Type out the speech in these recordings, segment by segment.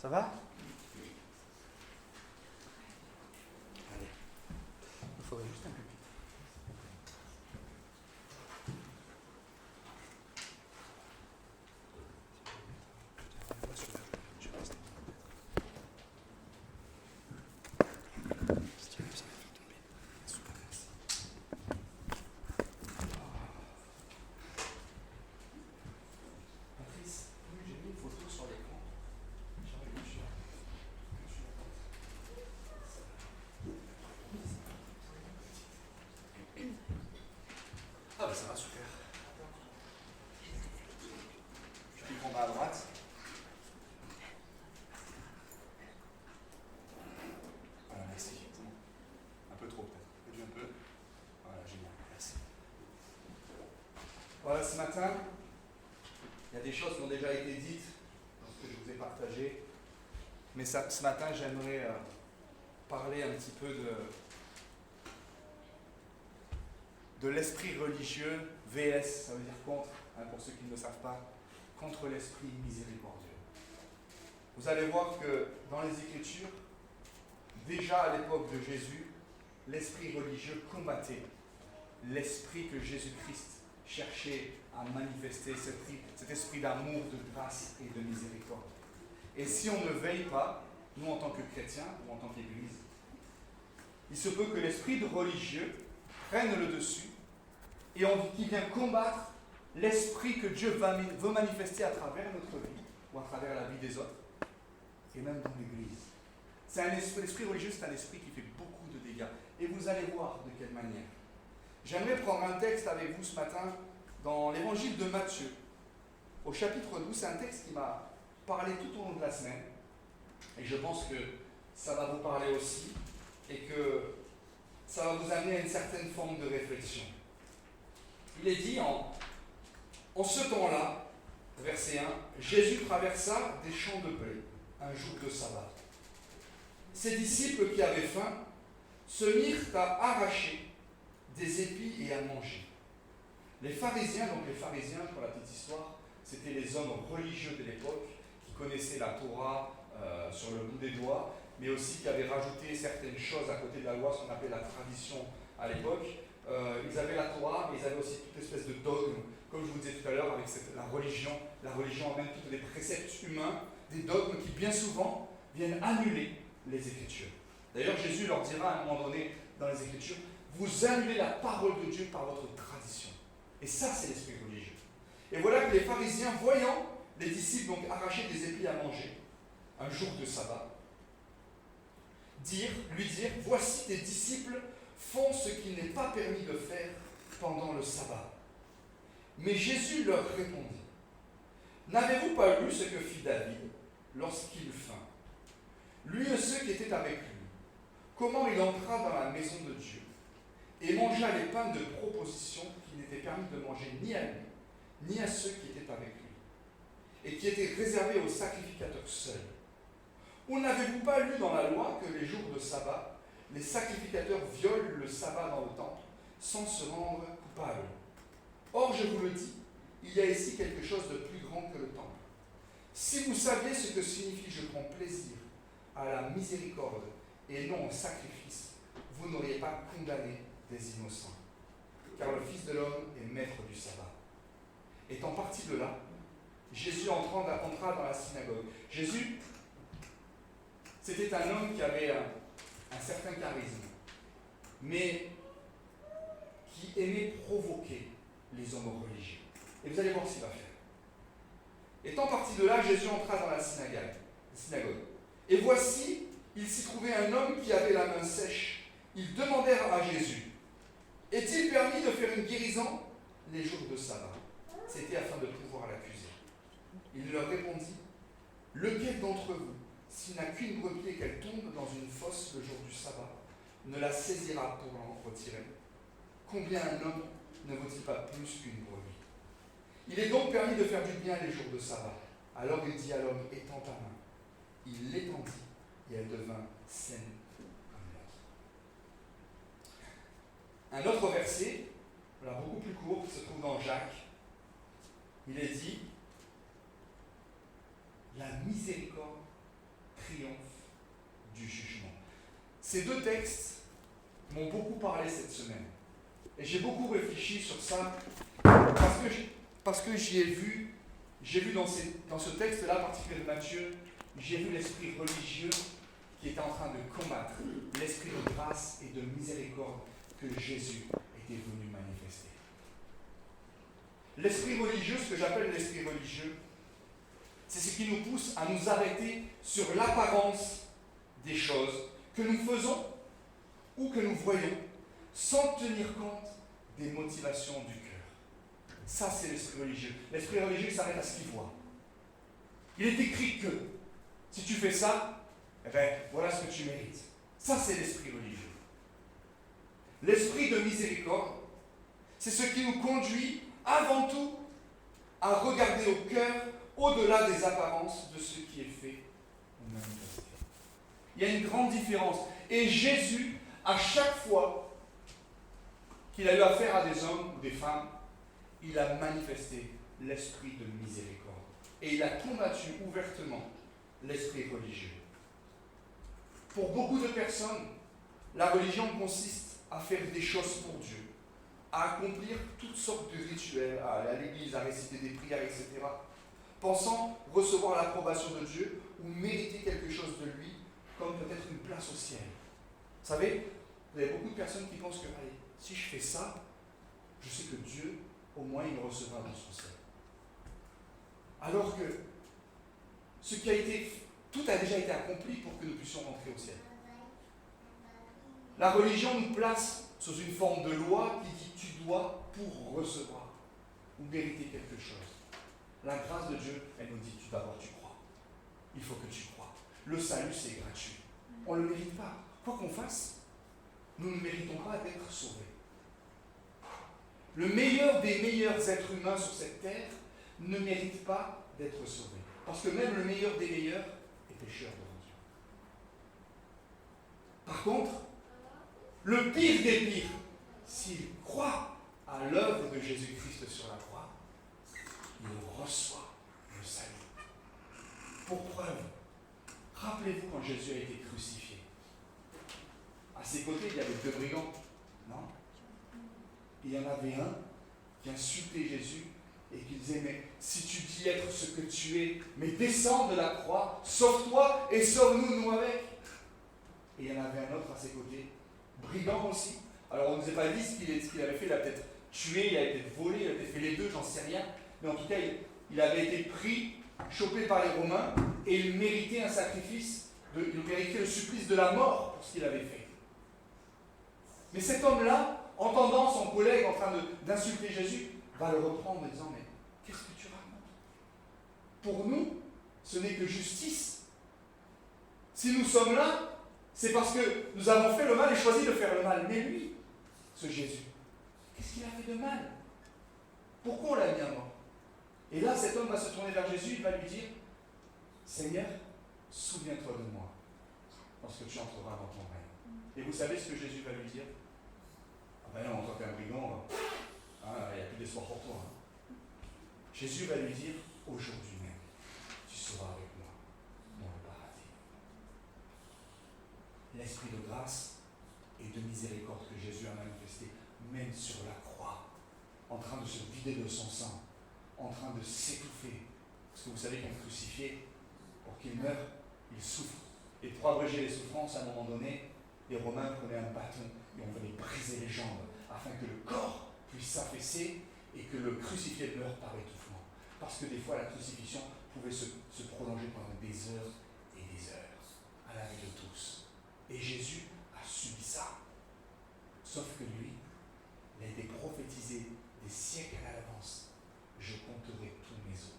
Ça va? Allez. Il faudrait juste un peu. Ah bah ça va, super. Je clique en bas à droite. Voilà, merci. C'est bon. Un peu trop peut-être. Réduis un peu. Voilà, génial. Merci. Voilà, ce matin, il y a des choses qui ont déjà été dites dans ce que je vous ai partagé. Mais ce matin, j'aimerais parler un petit peu de l'esprit religieux, VS, ça veut dire contre, pour ceux qui ne le savent pas, contre l'esprit miséricordieux. Vous allez voir que dans les Écritures, déjà à l'époque de Jésus, l'esprit religieux combattait l'esprit que Jésus-Christ cherchait à manifester, cet esprit d'amour, de grâce et de miséricorde. Et si on ne veille pas, nous en tant que chrétiens ou en tant qu'Église, il se peut que l'esprit de religieux prenne le dessus et qui vient combattre l'esprit que Dieu veut manifester à travers notre vie ou à travers la vie des autres et même dans l'Église. L'esprit religieux, c'est un esprit qui fait beaucoup de dégâts. Et vous allez voir de quelle manière. J'aimerais prendre un texte avec vous ce matin dans l'évangile de Matthieu, au chapitre 12. C'est un texte qui m'a parlé tout au long de la semaine. Et je pense que ça va vous parler aussi et que ça va vous amener à une certaine forme de réflexion. Il est dit en ce temps-là, verset 1, Jésus traversa des champs de blé un jour de sabbat. Ses disciples qui avaient faim se mirent à arracher des épis et à manger. Les pharisiens, pour la petite histoire, c'était les hommes religieux de l'époque qui connaissaient la Torah sur le bout des doigts, mais aussi qui avaient rajouté certaines choses à côté de la loi, ce qu'on appelait la tradition à l'époque. Ils avaient la Torah, mais ils avaient aussi toute espèce de dogme, comme je vous disais tout à l'heure, avec la religion. La religion amène tous des préceptes humains, des dogmes qui bien souvent viennent annuler les Écritures. D'ailleurs, Jésus leur dira à un moment donné dans les Écritures, vous annulez la parole de Dieu par votre tradition. Et ça, c'est l'esprit religieux. Et voilà que les pharisiens, voyant les disciples donc arracher des épis à manger, un jour de sabbat, lui dire, voici tes disciples font ce qu'il n'est pas permis de faire pendant le sabbat. Mais Jésus leur répondit, n'avez-vous pas lu ce que fit David lorsqu'il eut faim, lui et ceux qui étaient avec lui, comment il entra dans la maison de Dieu et mangea les pains de proposition qui n'étaient permis de manger ni à lui, ni à ceux qui étaient avec lui, et qui étaient réservés aux sacrificateurs seuls. Ou n'avez-vous pas lu dans la loi que les jours de sabbat, les sacrificateurs violent le sabbat dans le temple sans se rendre coupables? Or, je vous le dis, il y a ici quelque chose de plus grand que le temple. Si vous saviez ce que signifie « je prends plaisir à la miséricorde et non au sacrifice », vous n'auriez pas condamné des innocents. Car le Fils de l'homme est maître du sabbat. Étant parti de là, Jésus entra dans la synagogue. Jésus, c'était un homme qui avait un certain charisme, mais qui aimait provoquer les hommes religieux. Et vous allez voir ce qu'il va faire. Étant parti de là, Jésus entra dans la synagogue. Et voici, il s'y trouvait un homme qui avait la main sèche. Ils demandèrent à Jésus, est-il permis de faire une guérison les jours de sabbat? C'était afin de pouvoir l'accuser. Il leur répondit, lequel d'entre vous, s'il n'a qu'une brebis et qu'elle tombe dans une fosse le jour du sabbat, ne la saisira pour l'en retirer? Combien un homme ne vaut-il pas plus qu'une brebis? Il est donc permis de faire du bien les jours de sabbat. Alors il dit à l'homme, étends ta main. Il l'étendit et elle devint saine comme l'autre. Un autre verset, voilà, beaucoup plus court, se trouve dans Jacques. Il est dit, la miséricorde Ces deux textes m'ont beaucoup parlé cette semaine. Et j'ai beaucoup réfléchi sur ça parce que j'ai vu dans ce texte-là, particulièrement de Matthieu, j'ai vu l'esprit religieux qui était en train de combattre l'esprit de grâce et de miséricorde que Jésus était venu manifester. L'esprit religieux, ce que j'appelle l'esprit religieux, c'est ce qui nous pousse à nous arrêter sur l'apparence des choses que nous faisons ou que nous voyons sans tenir compte des motivations du cœur. Ça, c'est l'esprit religieux. L'esprit religieux s'arrête à ce qu'il voit. Il est écrit que si tu fais ça, eh bien, voilà ce que tu mérites. Ça, c'est l'esprit religieux. L'esprit de miséricorde, c'est ce qui nous conduit avant tout à regarder au cœur, au-delà des apparences de ce qui est fait ou manifesté. Il y a une grande différence. Et Jésus, à chaque fois qu'il a eu affaire à des hommes ou des femmes, il a manifesté l'esprit de miséricorde. Et il a combattu ouvertement l'esprit religieux. Pour beaucoup de personnes, la religion consiste à faire des choses pour Dieu, à accomplir toutes sortes de rituels, à aller à l'église, à réciter des prières, etc., pensant recevoir l'approbation de Dieu ou mériter quelque chose de lui, comme peut-être une place au ciel. Vous savez, vous avez beaucoup de personnes qui pensent que, allez, si je fais ça, je sais que Dieu, au moins, il me recevra dans son ciel. Alors que tout a déjà été accompli pour que nous puissions rentrer au ciel. La religion nous place sous une forme de loi qui dit tu dois pour recevoir ou mériter quelque chose. La grâce de Dieu, elle nous dit d'abord tu crois. Il faut que tu crois. Le salut, c'est gratuit. On ne le mérite pas. Quoi qu'on fasse, nous ne méritons pas d'être sauvés. Le meilleur des meilleurs êtres humains sur cette terre ne mérite pas d'être sauvé. Parce que même le meilleur des meilleurs est pécheur devant Dieu. Par contre, le pire des pires, s'il croit à l'œuvre de Jésus-Christ sur la croix, il reçoit le salut. Pour preuve, rappelez-vous quand Jésus a été crucifié. À ses côtés, il y avait deux brigands, non? Il y en avait un qui insultait Jésus et qui disait, mais si tu dis être ce que tu es, mais descends de la croix, sauve-toi et sauve-nous, nous avec. Et il y en avait un autre à ses côtés, brigand aussi. Alors on ne nous a pas dit ce qu'il avait fait, il a peut-être tué, il a peut-être volé, il a peut-être fait les deux, j'en sais rien. Mais en tout cas, il avait été pris, chopé par les Romains, et il méritait un sacrifice, il méritait le supplice de la mort pour ce qu'il avait fait. Mais cet homme-là, entendant son collègue en train d'insulter Jésus, va le reprendre en disant, mais qu'est-ce que tu racontes? Pour nous, ce n'est que justice. Si nous sommes là, c'est parce que nous avons fait le mal et choisi de faire le mal. Mais lui, ce Jésus, qu'est-ce qu'il a fait de mal? Pourquoi on l'a mis à mort? Et là, cet homme va se tourner vers Jésus, il va lui dire, Seigneur, souviens-toi de moi, lorsque tu entreras dans ton règne. Et vous savez ce que Jésus va lui dire? Ah ben non, en tant qu'un brigand, il n'y a plus d'espoir pour toi. Jésus va lui dire, aujourd'hui même, tu seras avec moi dans le paradis. L'esprit de grâce et de miséricorde que Jésus a manifesté, même sur la croix, en train de se vider de son sang, en train de s'étouffer. Parce que vous savez qu'un crucifié, pour qu'il meure, il souffre. Et pour abréger les souffrances, à un moment donné, les Romains prenaient un bâton et on venait briser les jambes afin que le corps puisse s'affaisser et que le crucifié meure par étouffement. Parce que des fois, la crucifixion pouvait se prolonger pendant des heures et des heures, à la vue de tous. Et Jésus a subi ça. Sauf que lui, il a été prophétisé des siècles à l'avance. Je compterai tous mes os.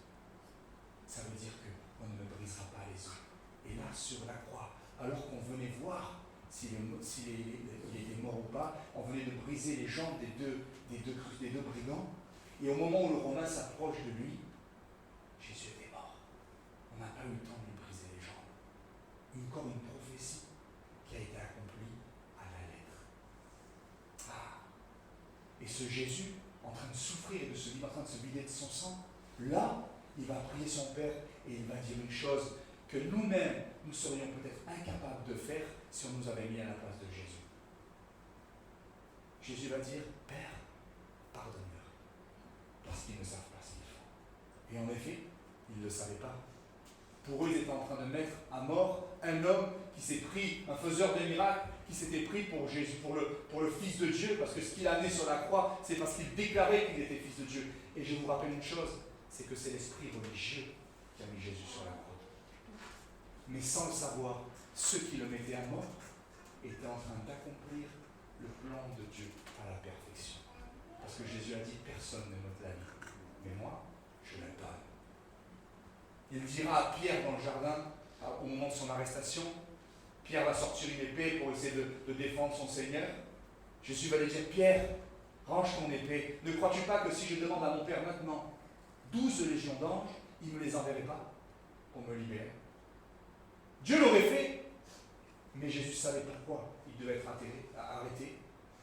Ça veut dire qu'on ne me brisera pas les os. Et là, sur la croix, alors qu'on venait voir s'il était mort ou pas, on venait de briser les jambes des deux brigands. Et au moment où le Romain s'approche de lui, Jésus était mort. On n'a pas eu le temps de lui briser les jambes. Encore une prophétie qui a été accomplie à la lettre. Et ce Jésus, en train de souffrir et en train de se vider de son sang, là, il va prier son Père et il va dire une chose que nous-mêmes, nous serions peut-être incapables de faire si on nous avait mis à la place de Jésus. Jésus va dire, Père, pardonne-leur, parce qu'ils ne savent pas ce qu'ils font. Et en effet, ils ne le savaient pas. Pour eux, ils étaient en train de mettre à mort un homme qui s'est pris, un faiseur de miracles, qui s'était pris pour Jésus, pour le Fils de Dieu, parce que ce qu'il a amené sur la croix, c'est parce qu'il déclarait qu'il était Fils de Dieu. Et je vous rappelle une chose, c'est que c'est l'esprit religieux qui a mis Jésus sur la croix. Mais sans le savoir, ceux qui le mettaient à mort étaient en train d'accomplir le plan de Dieu à la perfection. Parce que Jésus a dit, personne ne m'ôte la vie, mais moi, je le donne. Il dira à Pierre dans le jardin, au moment de son arrestation, Pierre va sortir une épée pour essayer de défendre son Seigneur. Jésus va lui dire, Pierre, range ton épée. Ne crois-tu pas que si je demande à mon Père maintenant 12 légions d'anges, il ne me les enverrait pas pour me libérer? Dieu l'aurait fait, mais Jésus savait pourquoi il devait être arrêté.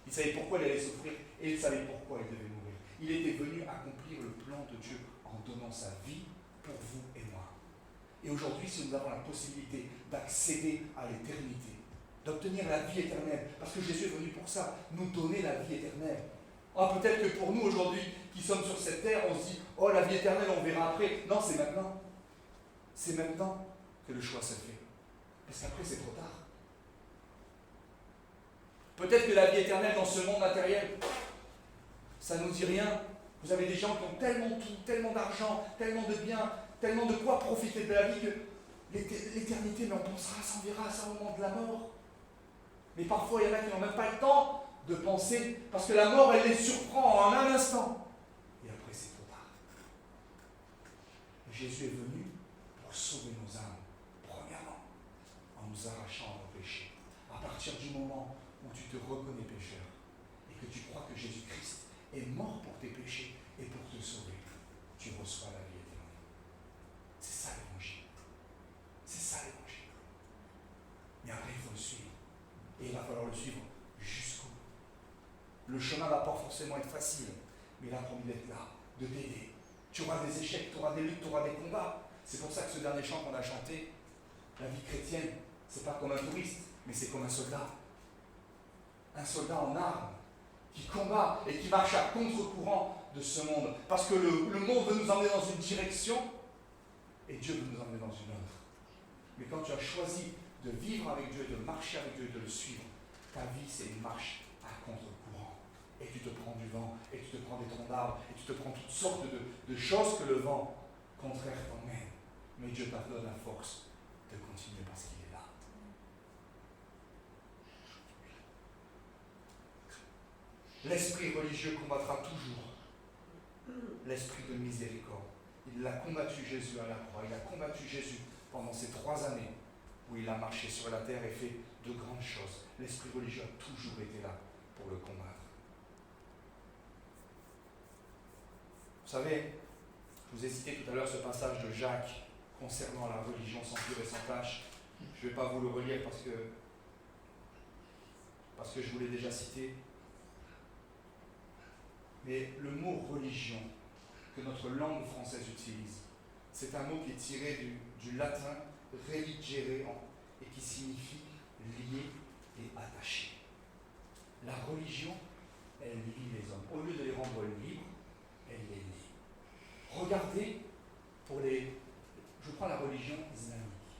Il savait pourquoi il allait souffrir et il savait pourquoi il devait mourir. Il était venu accomplir le plan de Dieu en donnant sa vie pour vous et moi. Et aujourd'hui, si nous avons la possibilité d'accéder à l'éternité, d'obtenir la vie éternelle, parce que Jésus est venu pour ça, nous donner la vie éternelle. Ah, peut-être que pour nous aujourd'hui, qui sommes sur cette terre, on se dit, oh, la vie éternelle, on verra après. Non, c'est maintenant. C'est maintenant que le choix se fait. Parce qu'après, c'est trop tard. Peut-être que la vie éternelle dans ce monde matériel, ça ne nous dit rien. Vous avez des gens qui ont tellement tout, tellement d'argent, tellement de biens, tellement de quoi profiter de la vie que l'éternité, mais on pensera, ça on verra, ça au moment de la mort. Mais parfois, il y en a qui n'ont même pas le temps de penser, parce que la mort, elle les surprend en un instant. Et après, c'est trop tard. Jésus est venu pour sauver nos âmes, premièrement, en nous arrachant à nos péchés. À partir du moment où tu te reconnais pécheur, et que tu crois que Jésus-Christ est mort pour tes péchés et pour te sauver, tu reçois la vie éternelle. C'est ça l'évangile. C'est ça l'évangile. Mais après, il faut le suivre. Et il va falloir le suivre jusqu'au bout. Le chemin ne va pas forcément être facile, mais il a promis d'être là, de t'aider. Tu auras des échecs, tu auras des luttes, tu auras des combats. C'est pour ça que ce dernier chant qu'on a chanté, la vie chrétienne, c'est pas comme un touriste, mais c'est comme un soldat. Un soldat en armes, qui combat et qui marche à contre-courant de ce monde. Parce que le monde veut nous emmener dans une direction, et Dieu veut nous emmener dans une autre. Mais quand tu as choisi de vivre avec Dieu, de marcher avec Dieu, de le suivre, ta vie c'est une marche à contre-courant. Et tu te prends du vent, et tu te prends des troncs d'arbres, et tu te prends toutes sortes de choses que le vent contraire t'emmène. Mais Dieu t'a donné la force de continuer parce qu'il est là. L'esprit religieux combattra toujours l'esprit de miséricorde. Il l'a combattu Jésus à la croix. Il a combattu Jésus pendant ces 3 années où il a marché sur la terre et fait de grandes choses. L'esprit religieux a toujours été là pour le combattre. Vous savez, je vous ai cité tout à l'heure ce passage de Jacques concernant la religion sans cure et sans tâche. Je ne vais pas vous le relire parce que je vous l'ai déjà cité. Mais le mot religion que notre langue française utilise, c'est un mot qui est tiré du latin religere et qui signifie lier et attacher. La religion, elle lie les hommes. Au lieu de les rendre libres, elle les lie. Regardez je prends la religion islamique.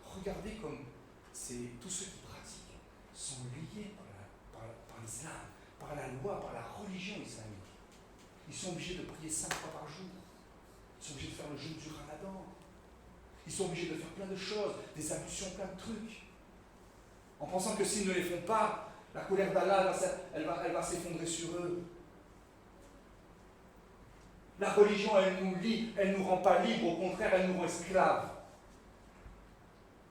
Regardez comme tous ceux qui pratiquent sont liés par l'islam, par la loi, par la religion islamique. Ils sont obligés de prier 5 fois par jour. Ils sont obligés de faire le jeûne du ramadan. Ils sont obligés de faire plein de choses, des ablutions, plein de trucs. En pensant que s'ils ne les font pas, la colère d'Allah, elle va s'effondrer sur eux. La religion, elle nous lie, elle ne nous rend pas libres, au contraire, elle nous rend esclaves.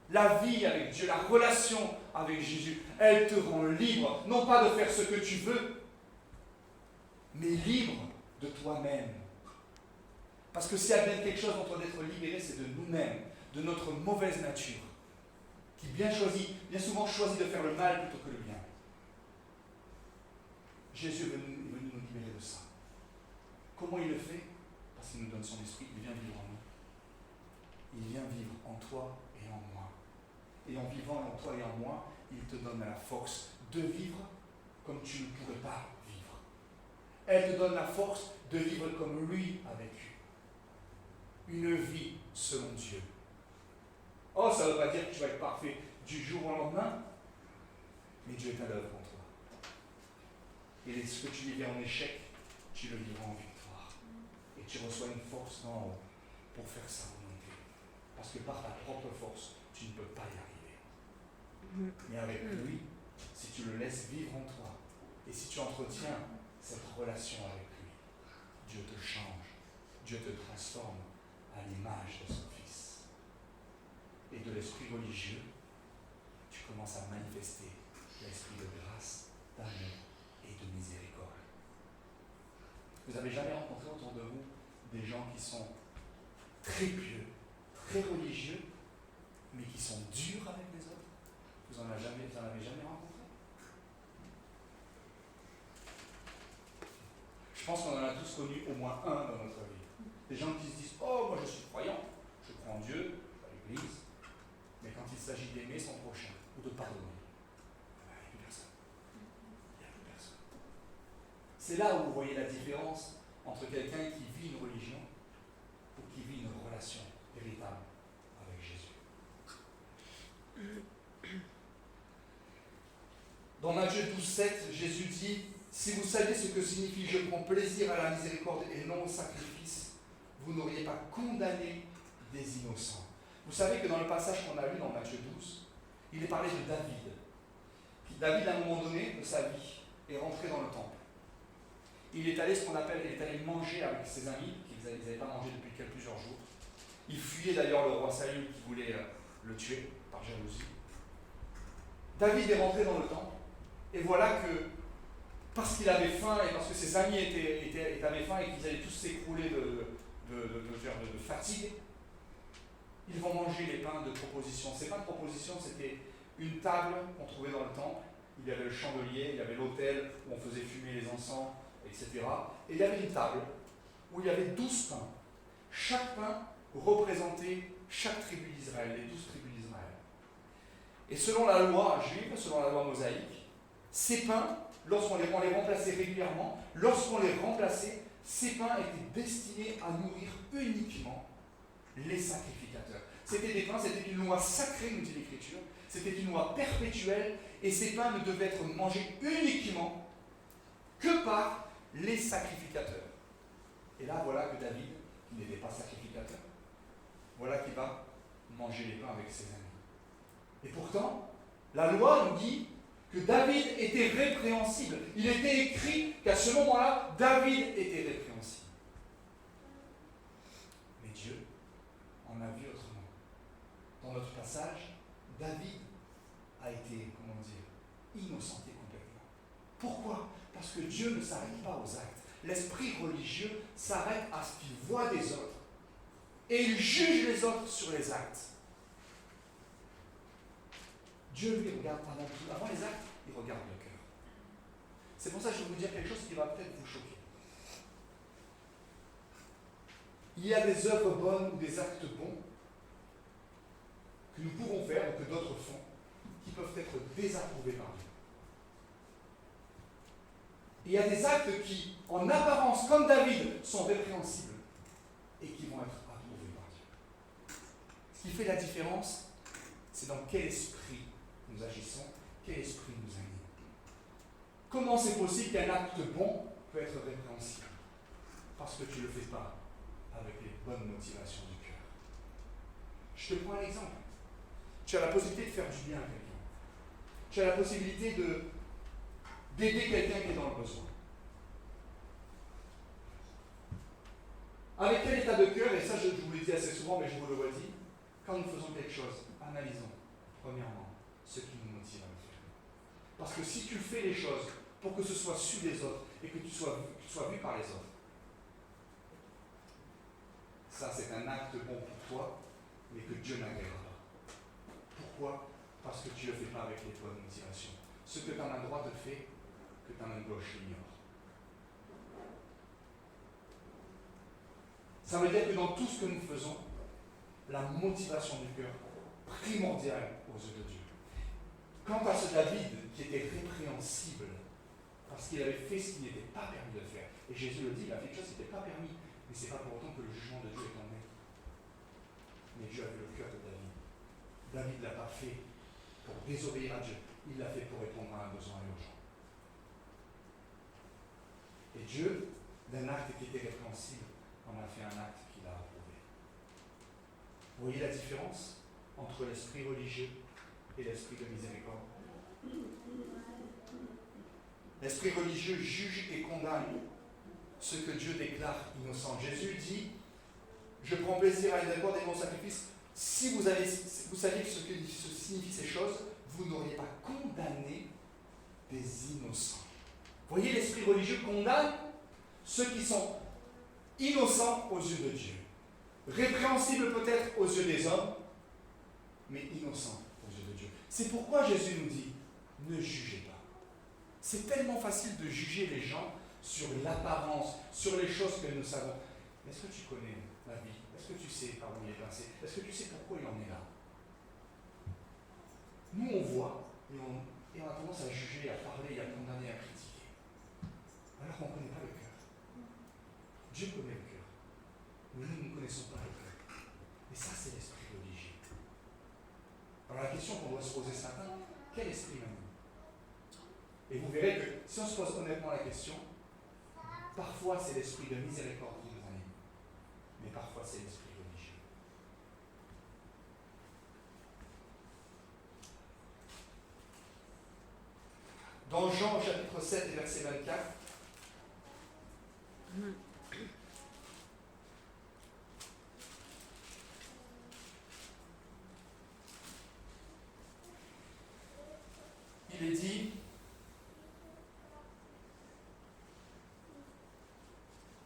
La vie avec Dieu, la relation avec Jésus, elle te rend libre, non pas de faire ce que tu veux, mais libre de toi-même. Parce que s'il y a bien quelque chose dont on doit être libéré, c'est de nous-mêmes, de notre mauvaise nature, qui bien souvent choisit de faire le mal plutôt que le bien. Jésus est venu nous libérer de ça. Comment il le fait? Parce qu'il nous donne son esprit, il vient vivre en nous. il vient vivre en toi et en moi. Et en vivant en toi et en moi, il te donne la force de vivre comme tu ne pourrais pas vivre. Elle te donne la force de vivre comme lui a vécu. Une vie selon Dieu. Oh, ça ne veut pas dire que tu vas être parfait du jour au lendemain, mais Dieu est à l'œuvre en toi. Et ce que tu vivais en échec, tu le vivras en victoire. Et tu reçois une force d'en haut pour faire sa volonté. Parce que par ta propre force, tu ne peux pas y arriver. Mais avec lui, si tu le laisses vivre en toi, et si tu entretiens cette relation avec lui, Dieu te change, Dieu te transforme à l'image de son Fils. Et de l'esprit religieux, tu commences à manifester l'esprit de grâce, d'amour et de miséricorde. Vous n'avez jamais rencontré autour de vous des gens qui sont très pieux, très religieux, mais qui sont durs avec les autres? Vous en avez jamais rencontré? Je pense qu'on en a tous connu au moins un dans notre vie. Des gens qui se disent « Oh, moi je suis croyant, je crois en Dieu, je vais à l'église. » Mais quand il s'agit d'aimer son prochain ou de pardonner, il n'y a plus personne. Il n'y a plus personne. C'est là où vous voyez la différence entre quelqu'un qui vit une religion ou qui vit une relation véritable avec Jésus. Dans Matthieu 12,7, Jésus dit « Si vous saviez ce que signifie je prends plaisir à la miséricorde et non au sacrifice, vous n'auriez pas condamné des innocents. » Vous savez que dans le passage qu'on a lu dans Matthieu 12, il est parlé de David. David, à un moment donné de sa vie, est rentré dans le temple. Il est allé manger avec ses amis, qu'ils n'avaient pas mangé depuis plusieurs jours. Il fuyait d'ailleurs le roi Saül qui voulait le tuer par jalousie. David est rentré dans le temple, et voilà que, parce qu'il avait faim et parce que ses amis avaient faim et qu'ils allaient tous s'écrouler de fatigue, ils vont manger les pains de proposition. Ces pains de proposition, c'était une table qu'on trouvait dans le temple. Il y avait le chandelier, il y avait l'autel où on faisait fumer les encens, etc. Et il y avait une table où il y avait 12 pains. Chaque pain représentait chaque tribu d'Israël, les 12 tribus d'Israël. Et selon la loi juive, selon la loi mosaïque, ces pains, lorsqu'on les remplaçait régulièrement, ces pains étaient destinés à nourrir uniquement les sacrificateurs. C'était une loi sacrée, nous dit l'Écriture, c'était une loi perpétuelle, et ces pains ne devaient être mangés uniquement que par les sacrificateurs. Et là, voilà que David, qui n'était pas sacrificateur, voilà qu'il va manger les pains avec ses amis. Et pourtant, la loi nous dit que David était répréhensible. Il était écrit qu'à ce moment-là, David était répréhensible. Mais Dieu en a vu autrement. Dans notre passage, David a été, innocenté complètement. Pourquoi? Parce que Dieu ne s'arrête pas aux actes. L'esprit religieux s'arrête à ce qu'il voit des autres. Et il juge les autres sur les actes. Dieu, lui, regarde avant les actes, il regarde le cœur. C'est pour ça que je vais vous dire quelque chose qui va peut-être vous choquer. Il y a des œuvres bonnes ou des actes bons que nous pouvons faire ou que d'autres font qui peuvent être désapprouvés par Dieu. Il y a des actes qui, en apparence, comme David, sont répréhensibles et qui vont être approuvés par Dieu. Ce qui fait la différence, c'est dans quel esprit nous agissons, quel esprit nous anime. Comment c'est possible qu'un acte bon peut être répréhensible? Parce que tu ne le fais pas avec les bonnes motivations du cœur. Je te prends un exemple. Tu as la possibilité de faire du bien à quelqu'un. Tu as la possibilité d'aider quelqu'un qui est dans le besoin. Avec quel état de cœur, et ça je vous le dis assez souvent, mais je vous le redis, quand nous faisons quelque chose, analysons, premièrement, ce qui nous motive à le faire. Parce que si tu fais les choses pour que ce soit su des autres et que tu sois vu par les autres, ça c'est un acte bon pour toi, mais que Dieu n'agréera pas. Pourquoi? Parce que tu ne le fais pas avec les bonnes motivations. Ce que ta main droite fait, que ta main gauche l'ignore. Ça veut dire que dans tout ce que nous faisons, la motivation du cœur primordiale aux yeux de Dieu. Quant à ce David qui était répréhensible parce qu'il avait fait ce qui n'était pas permis de faire, et Jésus le dit, il a fait quelque chose qui n'était pas permis, mais ce n'est pas pour autant que le jugement de Dieu est tombé. Mais Dieu a vu le cœur de David. David ne l'a pas fait pour désobéir à Dieu, il l'a fait pour répondre à un besoin urgent. Et Dieu, d'un acte qui était répréhensible, en a fait un acte qu'il a approuvé. Vous voyez la différence entre l'esprit religieux et l'esprit de miséricorde? L'esprit religieux juge et condamne ce que Dieu déclare innocent. Jésus dit, je prends plaisir à l'accorder mon sacrifice. Si vous saviez ce que signifient ces choses, vous n'auriez pas condamné des innocents. Vous voyez, l'esprit religieux condamne ceux qui sont innocents aux yeux de Dieu. Répréhensibles peut-être aux yeux des hommes, mais innocents aux yeux de Dieu. C'est pourquoi Jésus nous dit, ne jugez pas. C'est tellement facile de juger les gens sur l'apparence, sur les choses que nous savons. Mais est-ce que tu connais la vie? Est-ce que tu sais par où il est passé? Est-ce que tu sais pourquoi il en est là? Nous, on voit et on a tendance à juger, à parler, à condamner, à critiquer. Alors qu'on ne connaît pas le cœur. Dieu connaît le cœur. Mais nous ne connaissons pas le cœur. Et ça, c'est l'esprit religieux. Alors la question qu'on doit se poser ce matin, quel esprit m'anime? Et vous verrez que si on se pose honnêtement la question, parfois c'est l'esprit de miséricorde qui nous anime, mais parfois c'est l'esprit religieux. Dans Jean au chapitre 7 et verset 24, il est dit,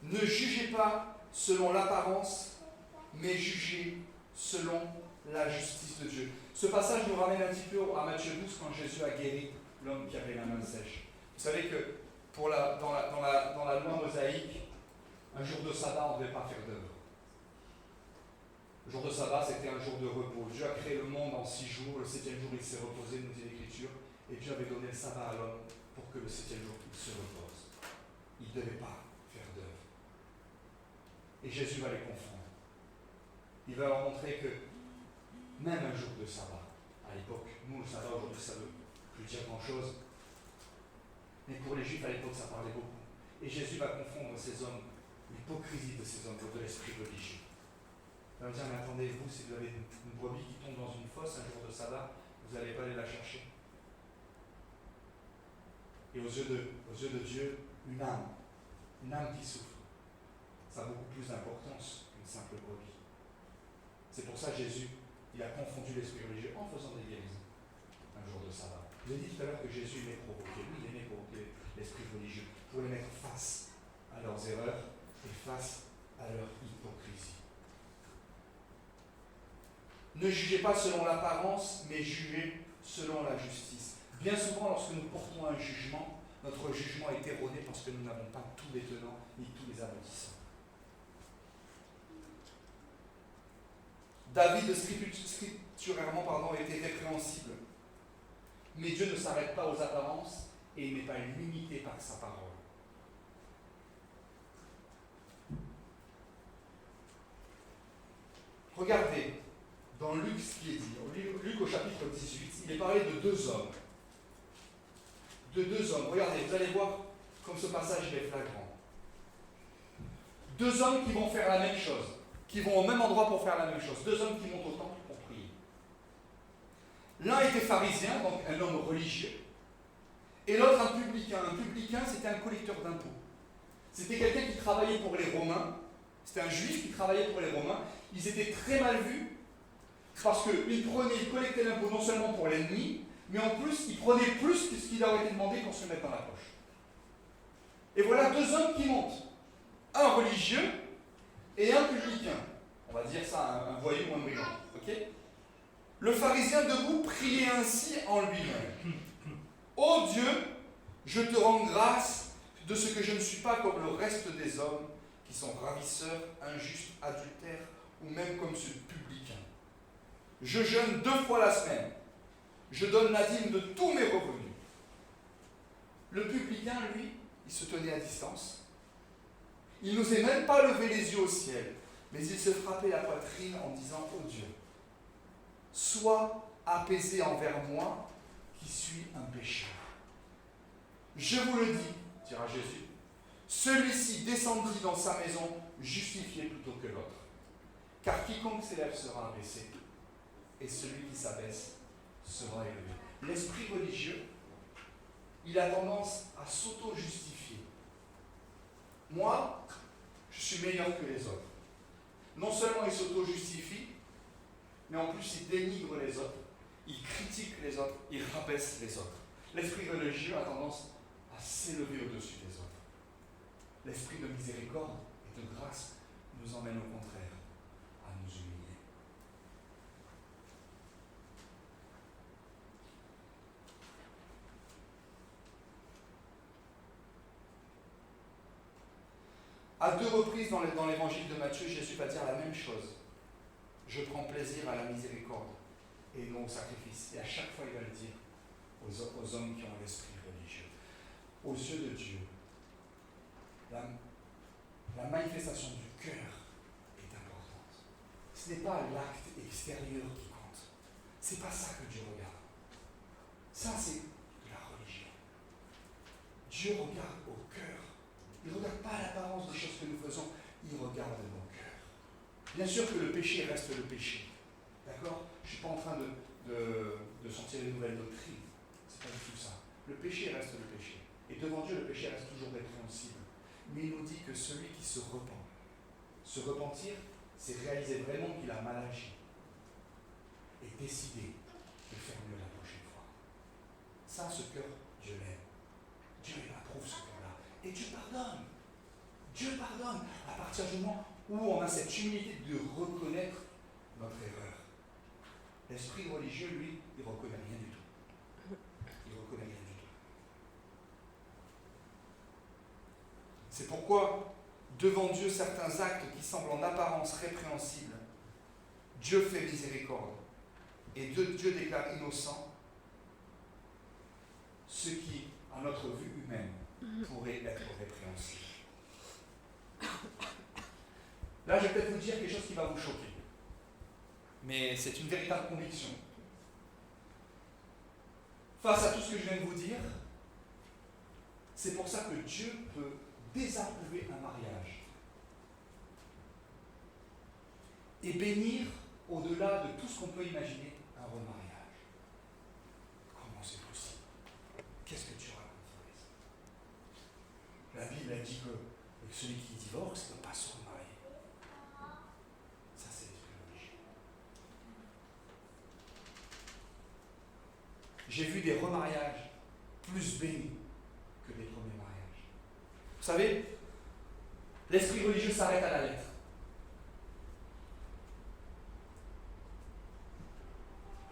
ne jugez pas selon l'apparence, mais jugez selon la justice de Dieu. Ce passage nous ramène un petit peu à Matthieu 12 quand Jésus a guéri l'homme qui avait la main sèche. Vous savez que dans la loi mosaïque, un jour de sabbat, on ne devait pas faire d'œuvre. Le jour de sabbat, c'était un jour de repos. Dieu a créé le monde en 6 jours. Le 7e jour, il s'est reposé, nous dit l'Écriture. Et Dieu avait donné le sabbat à l'homme pour que le 7e jour, il se repose. Il ne devait pas faire d'œuvre. Et Jésus va les confondre. Il va leur montrer que même un jour de sabbat, à l'époque, nous, le sabbat aujourd'hui, ça ne veut plus dire grand-chose. Mais pour les Juifs, à l'époque, ça parlait beaucoup. Et Jésus va confondre ces hommes, l'hypocrisie de ces hommes, de l'esprit religieux. Il va dire, mais attendez, vous, si vous avez une brebis qui tombe dans une fosse un jour de sabbat, vous n'allez pas aller la chercher. Et aux yeux de Dieu, une âme qui souffre, ça a beaucoup plus d'importance qu'une simple brebis. C'est pour ça que Jésus, il a confondu l'esprit religieux en faisant des guérisons un jour de sabbat. Je vous ai dit tout à l'heure que Jésus aimait provoquer. Lui, il aimait provoquer l'esprit religieux pour les mettre face à leurs erreurs et face à leur hypocrisie. Ne jugez pas selon l'apparence, mais jugez selon la justice. Bien souvent, lorsque nous portons un jugement, notre jugement est erroné parce que nous n'avons pas tous les tenants ni tous les aboutissants. David, scripturairement, était répréhensible. Mais Dieu ne s'arrête pas aux apparences et il n'est pas limité par sa parole. Regardez, dans Luc, ce qui est dit, Luc au chapitre 18, il est parlé de 2 hommes. De 2 hommes. Regardez, vous allez voir comme ce passage est flagrant. 2 hommes qui vont faire la même chose, qui vont au même endroit pour faire la même chose. 2 hommes qui montent au temple pour prier. L'un était pharisien, donc un homme religieux, et l'autre un publicain. Un publicain, c'était un collecteur d'impôts. C'était quelqu'un qui travaillait pour les Romains. C'était un juif qui travaillait pour les Romains. Ils étaient très mal vus parce qu'ils collectaient l'impôt non seulement pour l'ennemi, mais en plus, ils prenaient plus que ce qui leur était demandé qu'on se le mette dans la poche. Et voilà 2 hommes qui montent. Un religieux et un publicain. On va dire ça, un voyou ou un brigand. Okay. Le pharisien debout priait ainsi en lui-même. Ô Dieu, je te rends grâce de ce que je ne suis pas comme le reste des hommes qui sont ravisseurs, injustes, adultères ou même comme ce publicain. Je jeûne 2 fois la semaine. Je donne la dîme de tous mes revenus. Le publicain, lui, il se tenait à distance. Il n'osait même pas lever les yeux au ciel, mais il se frappait la poitrine en disant: oh Dieu, sois apaisé envers moi qui suis un pécheur. Je vous le dis, dira Jésus, celui-ci descendit dans sa maison justifié plutôt que l'autre. Car quiconque s'élève sera abaissé, et celui qui s'abaisse sera élevé. L'esprit religieux, il a tendance à s'auto-justifier. Moi, je suis meilleur que les autres. Non seulement il s'auto-justifie, mais en plus il dénigre les autres, il critique les autres, il rabaisse les autres. L'esprit religieux a tendance à s'élever au-dessus des autres. L'esprit de miséricorde et de grâce nous emmène au contraire à nous humilier. À 2 reprises dans l'évangile de Matthieu, Jésus va dire la même chose. Je prends plaisir à la miséricorde et non au sacrifice. Et à chaque fois, il va le dire aux hommes qui ont l'esprit religieux. Aux yeux de Dieu, la manifestation du cœur est importante. Ce n'est pas l'acte extérieur qui compte. Ce n'est pas ça que Dieu regarde. Ça, c'est de la religion. Dieu regarde au cœur. Il ne regarde pas l'apparence des choses que nous faisons, il regarde nos cœurs. Bien sûr que le péché reste le péché. D'accord? Je ne suis pas en train de sortir une nouvelle doctrine. Ce n'est pas du tout ça. Le péché reste le péché. Et devant Dieu, le péché reste toujours répréhensible. Mais il nous dit que celui qui se repent, se repentir, c'est réaliser vraiment qu'il a mal agi. Et décider de faire mieux la prochaine fois. Ça, ce cœur, Dieu l'aime. Dieu il approuve ce cœur-là. Et Dieu pardonne. Dieu pardonne à partir du moment où on a cette humilité de reconnaître notre erreur. L'esprit religieux, lui, il ne reconnaît rien du tout. Il ne reconnaît rien du tout. C'est pourquoi, devant Dieu, certains actes qui semblent en apparence répréhensibles, Dieu fait miséricorde. Et Dieu déclare innocent ce qui, à notre vue humaine, pourrait être répréhensible. Là, je vais peut-être vous dire quelque chose qui va vous choquer. Mais c'est une véritable conviction. Face à tout ce que je viens de vous dire, c'est pour ça que Dieu peut désapprouver un mariage et bénir, au-delà de tout ce qu'on peut imaginer, un remariage. Comment c'est possible? Qu'est-ce que Dieu raconte? La Bible a dit que celui qui divorce ne peut pas se remarier. Ça, c'est l'esprit religieux. J'ai vu des remariages plus bénis que des premiers mariages. Vous savez, l'esprit religieux s'arrête à la lettre.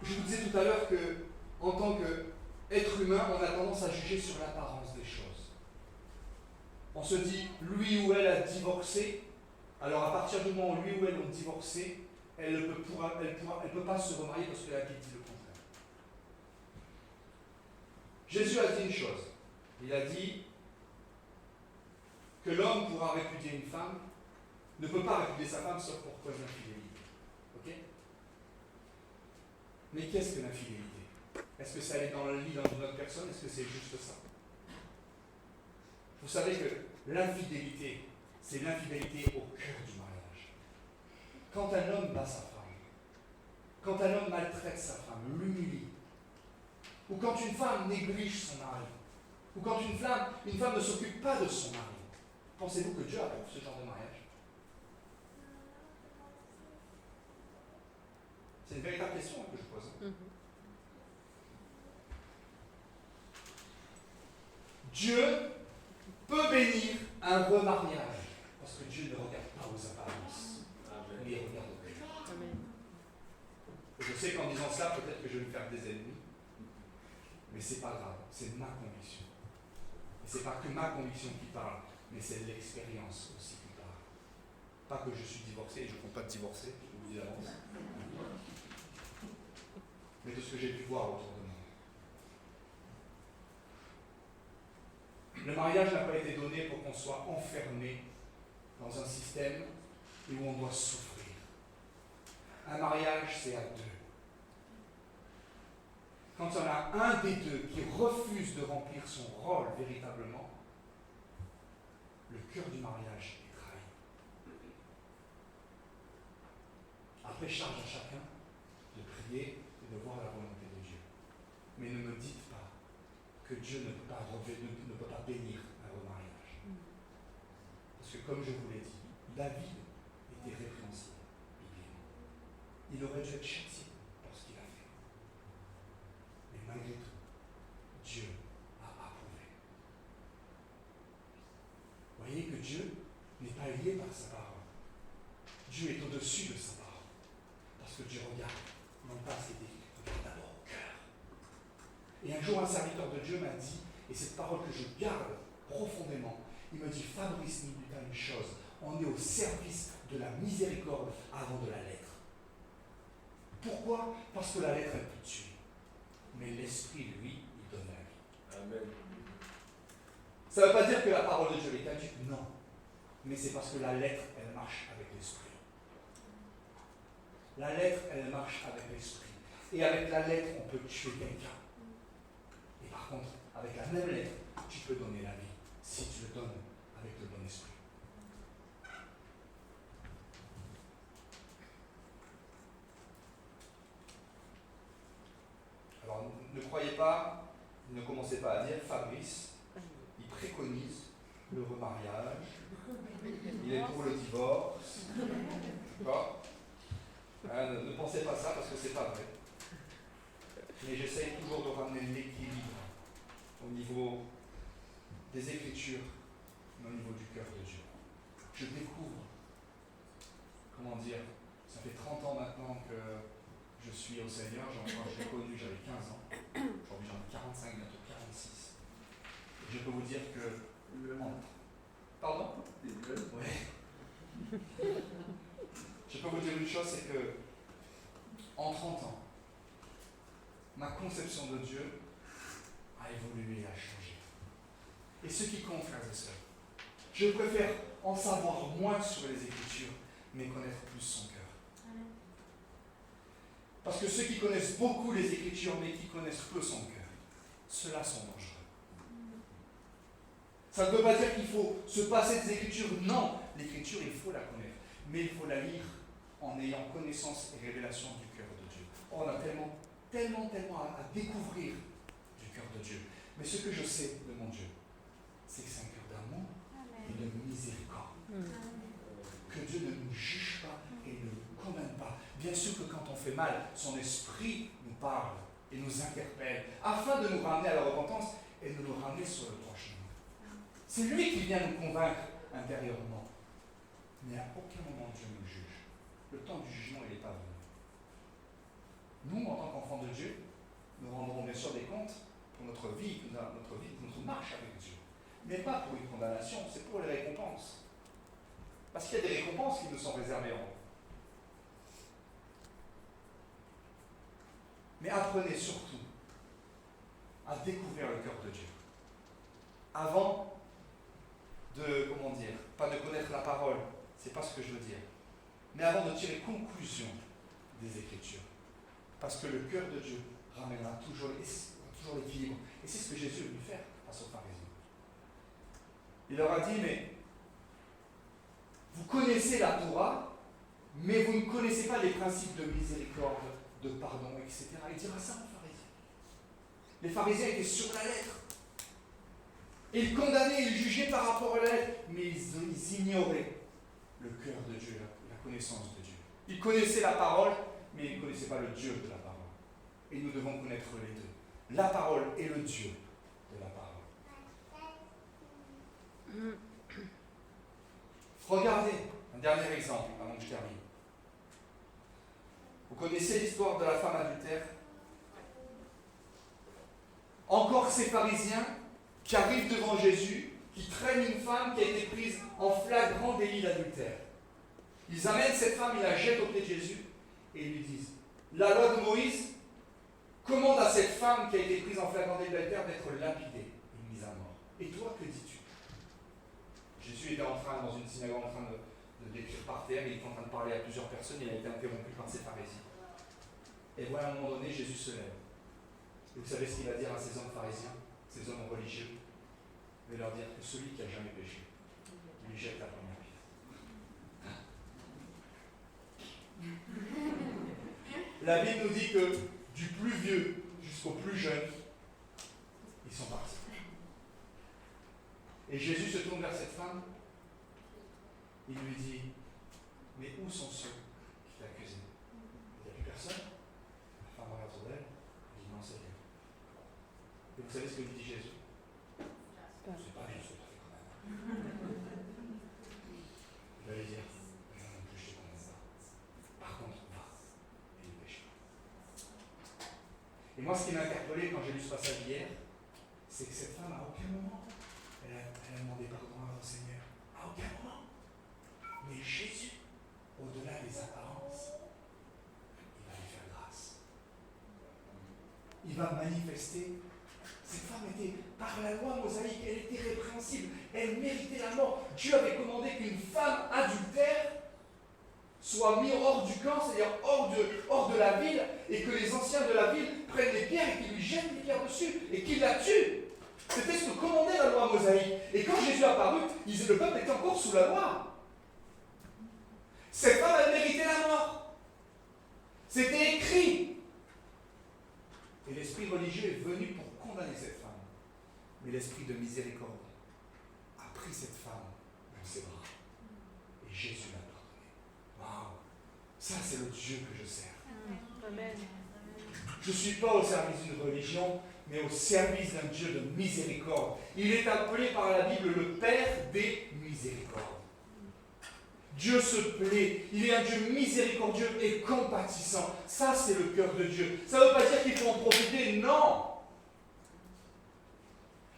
Je vous disais tout à l'heure que, en tant qu'être humain, on a tendance à juger sur l'apparence des choses. On se dit, lui ou elle a divorcé, alors à partir du moment où lui ou elle ont divorcé, elle ne peut pas se remarier parce que la Bible dit le contraire. Jésus a dit une chose. Il a dit que l'homme pourra répudier une femme, ne peut pas répudier sa femme sauf pour cause d'infidélité. Ok? Mais qu'est-ce que l'infidélité? Est-ce que ça est dans le lit dans une autre personne? Est-ce que c'est juste ça? Vous savez que l'infidélité, c'est l'infidélité au cœur du mariage. Quand un homme bat sa femme, quand un homme maltraite sa femme, l'humilie, ou quand une femme néglige son mari, ou quand une femme ne s'occupe pas de son mari, pensez-vous que Dieu approuve ce genre de mariage? C'est une véritable question que je pose. Dieu peut bénir un remariage, parce que Dieu ne regarde pas aux apparences, mais il regarde au cœur. Je sais qu'en disant ça, peut-être que je vais me faire des ennemis, mais c'est pas grave, c'est ma conviction. Et c'est pas que ma conviction qui parle, mais c'est l'expérience aussi qui parle. Pas que je suis divorcé, et je ne compte pas de divorcer, je vous le dis d'avance. Mais de ce que j'ai pu voir autour de moi. Le mariage n'a pas été donné pour qu'on soit enfermé dans un système où on doit souffrir. Un mariage, c'est à deux. Quand il y en a un des deux qui refuse de remplir son rôle véritablement, le cœur du mariage est trahi. Après, charge à chacun de prier et de voir la volonté de Dieu. Mais ne me dites pas que Dieu ne peut pas bénir un remariage. Parce que comme je vous l'ai dit, David était répréhensible. Il aurait dû être châtié pour ce qu'il a fait. Mais malgré tout, Dieu a approuvé. Voyez que Dieu n'est pas lié par sa parole. Dieu est au-dessus de sa parole. Parce que Dieu regarde, non pas ce qui est écrit, regarde d'abord au cœur. Et un jour, un serviteur de Dieu m'a dit, et cette parole que je garde profondément, il me dit, Fabrice, n'oublie pas une chose, on est au service de la miséricorde avant de la lettre. Pourquoi? Parce que la lettre, elle peut tuer. Mais l'esprit, lui, il donne la vie. Amen. Ça ne veut pas dire que la parole de Dieu est caduque, non. Mais c'est parce que la lettre, elle marche avec l'esprit. La lettre, elle marche avec l'esprit. Et avec la lettre, on peut tuer quelqu'un. Et par contre, avec la même lettre, tu peux donner la vie, si tu le donnes avec le bon esprit. Alors, ne croyez pas, ne commencez pas à dire, Fabrice, il préconise le remariage, il est pour le divorce. D'accord ? Ne pensez pas ça parce que c'est pas vrai. Mais j'essaye toujours de ramener l'équilibre au niveau des Écritures, mais au niveau du cœur de Dieu. Je découvre, comment dire, ça fait 30 ans maintenant que je suis au Seigneur, quand je l'ai connu, j'avais 15 ans. Aujourd'hui, j'en ai 45, bientôt 46. Et je peux vous dire que... Pardon ? Oui. Je peux vous dire une chose, c'est que en 30 ans, ma conception de Dieu a évolué et a changé. Et ce qui compte, frères et sœurs, je préfère en savoir moins sur les Écritures, mais connaître plus son cœur. Parce que ceux qui connaissent beaucoup les Écritures, mais qui connaissent peu son cœur, ceux-là sont dangereux. Ça ne veut pas dire qu'il faut se passer des Écritures. Non, l'Écriture, il faut la connaître. Mais il faut la lire en ayant connaissance et révélation du cœur de Dieu. Or, on a tellement à découvrir du cœur de Dieu. Mais ce que je sais de mon Dieu, c'est que c'est un cœur d'amour et de miséricorde. Que Dieu ne nous juge pas et ne nous condamne pas. Bien sûr que quand on fait mal, son esprit nous parle et nous interpelle afin de nous ramener à la repentance et de nous ramener sur le droit chemin. C'est lui qui vient nous convaincre intérieurement. Mais à aucun moment Dieu nous juge. Le temps du jugement, il n'est pas venu. Nous, en tant qu'enfants de Dieu, nous rendrons bien sûr des comptes pour notre vie, notre marche avec Dieu. Mais pas pour une condamnation, c'est pour les récompenses. Parce qu'il y a des récompenses qui nous sont réservées en haut. Mais apprenez surtout à découvrir le cœur de Dieu. Avant de, pas de connaître la parole, c'est pas ce que je veux dire, mais avant de tirer conclusion des Écritures. Parce que le cœur de Dieu ramènera toujours l'équilibre. Et c'est ce que Jésus est venu faire face aux pharisiens. Il leur a dit, mais vous connaissez la Torah, mais vous ne connaissez pas les principes de miséricorde, de pardon, etc. Il dira ça aux pharisiens. Les pharisiens étaient sur la lettre. Ils condamnaient, ils jugeaient par rapport à la lettre, mais ils ignoraient le cœur de Dieu, la connaissance de Dieu. Ils connaissaient la parole, mais ils ne connaissaient pas le Dieu de la parole. Et nous devons connaître les deux. La parole et le Dieu de la parole. Regardez, un dernier exemple, avant que je termine. Vous connaissez l'histoire de la femme adultère? Encore ces pharisiens qui arrivent devant Jésus, qui traînent une femme qui a été prise en flagrant délit d'adultère. Ils amènent cette femme, ils la jettent au pied de Jésus et ils lui disent, la loi de Moïse commande à cette femme qui a été prise en flagrant adultère d'être lapidée et mise à mort. Et toi, que dis-tu? Jésus était dans une synagogue en train de d'écrire par terre, il était en train de parler à plusieurs personnes, il a été interrompu par ses pharisiens. Et voilà, à un moment donné, Jésus se lève. Et vous savez ce qu'il va dire à ces hommes pharisiens, ces hommes religieux? Il va leur dire que celui qui n'a jamais péché, lui jette la première pierre. La Bible nous dit que du plus vieux jusqu'au plus jeune, ils sont partis. Et Jésus se tourne vers cette femme, il lui dit, mais où sont ceux qui t'accusaient? Il n'y a plus personne? La femme regarde autour d'elle, elle dit non, c'est rien. Et vous savez ce que lui dit Jésus? C'est pas bien ce que tu as fait quand même. Il va lui dire, non non plus, je te condamne pas. Par contre, va et ne pêche pas. Et moi, ce qui m'a interpellé quand j'ai lu ce passage hier, c'est que cette femme, à aucun moment, elle a demandé pardon à son Seigneur. À aucun moment. Mais Jésus, au-delà des apparences, il va lui faire grâce. Il va manifester. Cette femme était, par la loi mosaïque, elle était répréhensible. Elle méritait la mort. Dieu avait commandé qu'une femme adultère soit mise hors du camp, c'est-à-dire hors de la ville, et que les anciens de la ville prennent les pierres et qu'ils lui jettent les pierres dessus, et qu'ils la tuent. C'était ce que commandait la loi mosaïque. Et quand Jésus est apparu, le peuple était encore sous la loi. Cette femme, elle méritait la mort. C'était écrit. Et l'esprit religieux est venu pour condamner cette femme. Mais l'esprit de miséricorde a pris cette femme dans ses bras. Et Jésus l'a pardonné. Waouh! Ça, c'est le Dieu que je sers. Amen. Je ne suis pas au service d'une religion, mais au service d'un Dieu de miséricorde. Il est appelé par la Bible le Père des miséricordes. Dieu se plaît, il est un Dieu miséricordieux et compatissant. Ça, c'est le cœur de Dieu. Ça ne veut pas dire qu'il faut en profiter, non.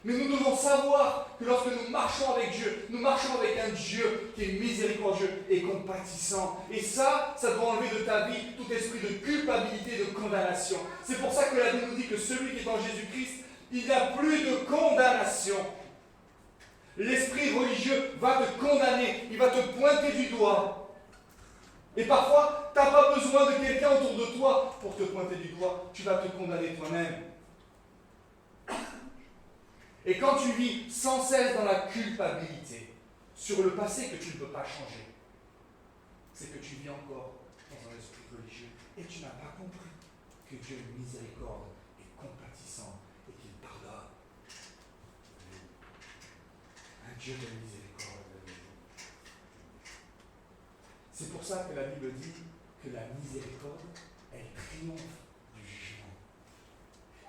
Mais nous devons savoir que lorsque nous marchons avec Dieu, nous marchons avec un Dieu qui est miséricordieux et compatissant. Et ça doit enlever de ta vie tout esprit de culpabilité et de condamnation. C'est pour ça que la Bible nous dit que celui qui est en Jésus-Christ, il n'y a plus de condamnation. L'esprit religieux va te condamner, il va te pointer du doigt. Et parfois, tu n'as pas besoin de quelqu'un autour de toi pour te pointer du doigt, tu vas te condamner toi-même. Et quand tu vis sans cesse dans la culpabilité sur le passé que tu ne peux pas changer, c'est que tu vis encore dans un esprit religieux et tu n'as pas compris que Dieu est miséricorde et compatissant et qu'il pardonne. Un Dieu de miséricorde. C'est pour ça que la Bible dit que la miséricorde, elle triomphe du jugement.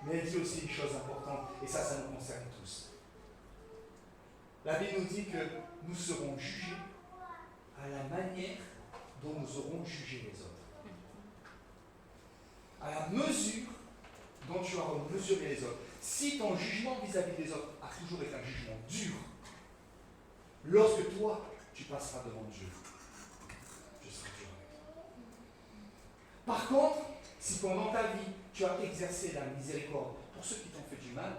Mais elle dit aussi une chose importante, et ça nous concerne tous. La Bible nous dit que nous serons jugés à la manière dont nous aurons jugé les autres. À la mesure dont tu auras mesuré les autres. Si ton jugement vis-à-vis des autres a toujours été un jugement dur, lorsque toi, tu passeras devant Dieu, je serai dur avec toi. Par contre, si pendant ta vie, tu as exercé la miséricorde pour ceux qui t'ont fait du mal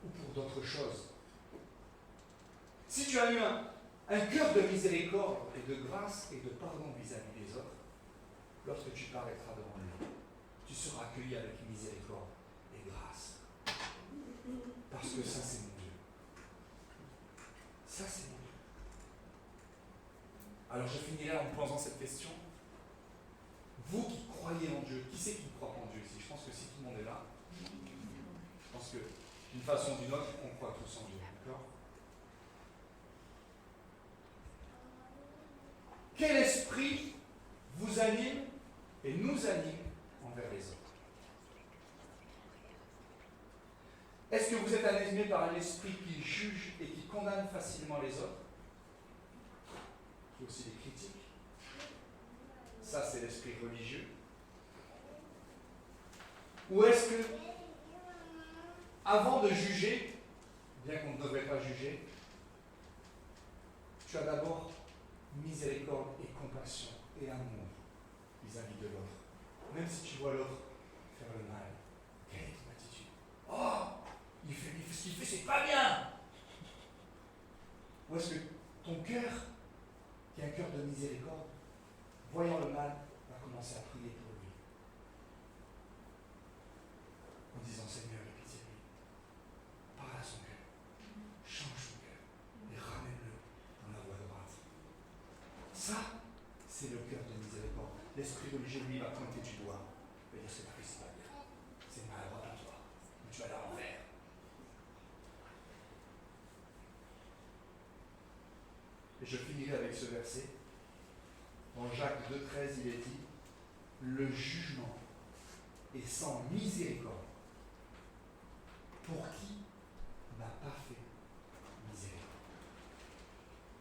ou pour d'autres choses, si tu as eu un cœur de miséricorde et de grâce et de pardon vis-à-vis des autres, lorsque tu paraîtras devant lui, tu seras accueilli avec miséricorde et grâce. Parce que ça, c'est mon Dieu. Ça, c'est mon Dieu. Alors, je finirai en me posant cette question. Vous qui croyez en Dieu, qui c'est qui ne croit pas en Dieu ici? Je pense que si tout le monde est là, je pense que d'une façon ou d'une autre, on croit tous en Dieu. D'accord? Quel esprit vous anime et nous anime envers les autres? Est-ce que vous êtes animé par un esprit qui juge et qui condamne facilement les autres, qui aussi les critique? Ça, c'est l'esprit religieux. Ou est-ce que, avant de juger, bien qu'on ne devrait pas juger, tu as d'abord miséricorde et compassion et amour vis-à-vis de l'autre. Même si tu vois l'autre faire le mal, quelle est ton attitude? Oh, ce qu'il fait, c'est pas bien. Ou est-ce que ton cœur, qui est un cœur de miséricorde, voyant le mal, va commencer à prier pour lui, en disant Seigneur, aie pitié de lui. Parle à son cœur, change son cœur et ramène-le dans la voie droite. Ça, c'est le cœur de miséricorde. L'esprit religieux, lui, va pointer du doigt. Il va dire c'est pas bien, c'est malheureux à toi, mais tu vas aller à l'envers. Et je finirai avec ce verset. Dans Jacques 2,13, il est dit le jugement est sans miséricorde pour qui n'a pas fait miséricorde.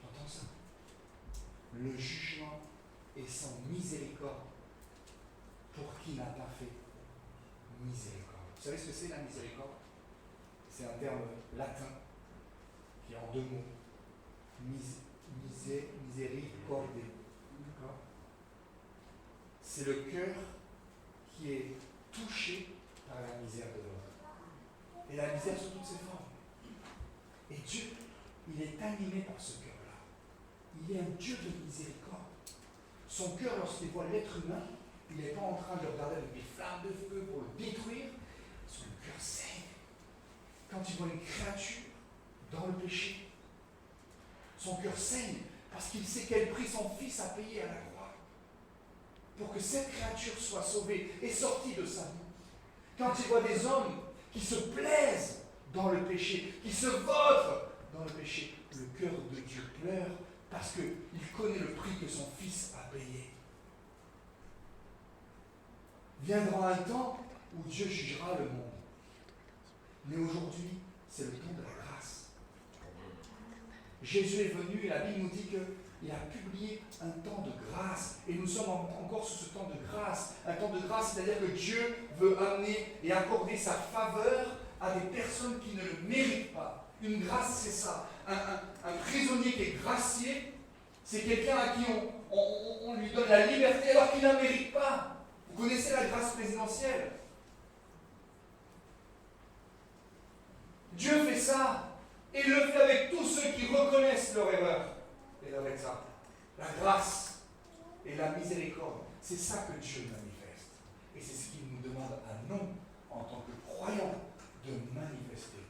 T'entends ça? Le jugement est sans miséricorde pour qui n'a pas fait miséricorde. Vous savez ce que c'est la miséricorde? C'est un terme latin qui est en deux mots. Miséricorde. D'accord? C'est le cœur qui est touché par la misère de l'autre. Et la misère sous toutes ses formes. Et Dieu, il est animé par ce cœur-là. Il est un Dieu de miséricorde. Son cœur, lorsqu'il voit l'être humain, il n'est pas en train de le regarder avec des flammes de feu pour le détruire. Son cœur saigne. Quand il voit une créature dans le péché, son cœur saigne parce qu'il sait quel prix son fils a payé à la croix pour que cette créature soit sauvée et sortie de sa vie. Quand il voit des hommes qui se plaisent dans le péché, qui se vautrent dans le péché, le cœur de Dieu pleure parce qu'il connaît le prix que son fils a payé. Viendra un temps où Dieu jugera le monde. Mais aujourd'hui, c'est le temps de la grâce. Jésus est venu et la Bible nous dit qu'il a publié un temps de grâce. Et nous sommes encore sous ce temps de grâce. Un temps de grâce, c'est-à-dire que Dieu veut amener et accorder sa faveur à des personnes qui ne le méritent pas. Une grâce, c'est ça. Un prisonnier qui est gracié, c'est quelqu'un à qui on lui donne la liberté alors qu'il ne la mérite pas. Vous connaissez la grâce présidentielle. Dieu fait ça. Et il le fait avec tous ceux qui reconnaissent leur erreur et leur exemple. La grâce et la miséricorde, c'est ça que Dieu manifeste. Et c'est ce qu'il nous demande à nous, en tant que croyants, de manifester.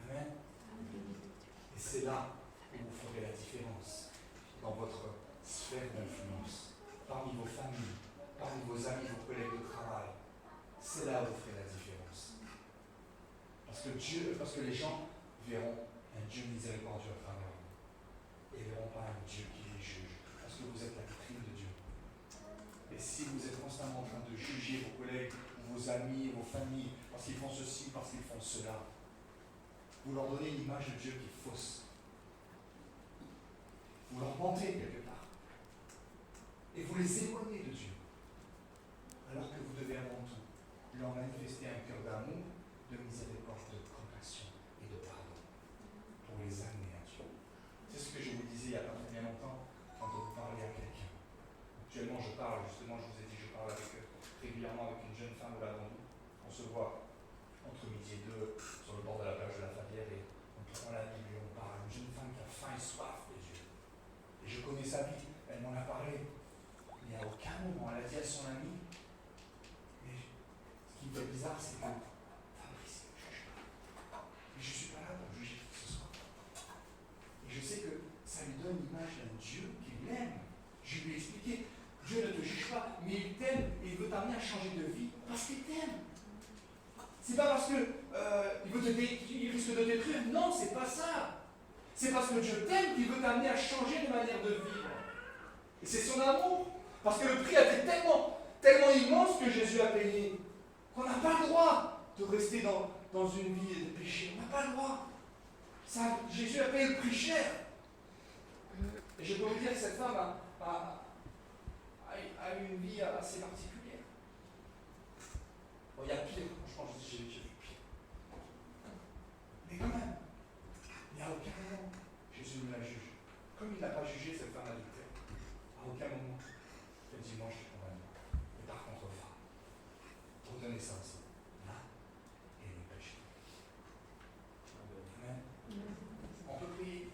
Amen. Et c'est là où vous ferez la différence dans votre sphère d'influence, parmi vos familles, parmi vos amis, vos collègues de travail. C'est là où vous ferez la différence. Parce que les gens verront un Dieu miséricordieux à travers vous. Et ne verront pas un Dieu qui les juge. Parce que vous êtes la vitrine de Dieu. Et si vous êtes constamment en train de juger vos collègues, vos amis, vos familles, parce qu'ils font ceci, parce qu'ils font cela, vous leur donnez une image de Dieu qui est fausse. Vous leur mentez quelque part. Et vous les éloignez de Dieu. Alors que vous devez avant tout leur manifester un cœur d'amour, de miséricorde, de compassion et de pardon pour les amener à Dieu. C'est ce que je vous disais il n'y a pas très bien longtemps quand vous parlez à quelqu'un. Actuellement, je parle, justement, je vous ai dit, je parle régulièrement avec une jeune femme là devant nous. On se voit entre midi et 2 sur le bord de la plage de la Fabière et on prend la Bible et on parle. Une jeune femme qui a faim et soif de Dieu. Et je connais sa vie, elle m'en a parlé. Mais à aucun moment, elle a dit à son ami, mais ce qui me fait bizarre, c'est que Fabrice, ne juge pas. Mais je ne suis pas là pour juger ce soir. Et je sais que ça lui donne l'image d'un Dieu qui l'aime. Je lui ai expliqué, Dieu ne te juge pas, mais il t'aime et il veut t'amener à changer de vie parce qu'il t'aime. C'est pas parce qu'il risque de te détruire. Non, c'est pas ça. C'est parce que Dieu t'aime qu'il veut t'amener à changer de manière de vivre. Et c'est son amour. Parce que le prix a été tellement immense que Jésus a payé qu'on n'a pas le droit de rester dans une vie de péché. On n'a pas le droit. Jésus a payé le prix cher. Et je peux vous dire que cette femme a eu une vie assez particulière. Bon, il y a pire, franchement, j'ai vu pire. Mais quand même, il n'y a aucun moment, Jésus ne n'a pas jugé cette femme adultère. À aucun moment. Elle dit, moi je te condamne. Et par contre, femme, redonnez ça aussi. Là, et le péché. Amen. On peut prier.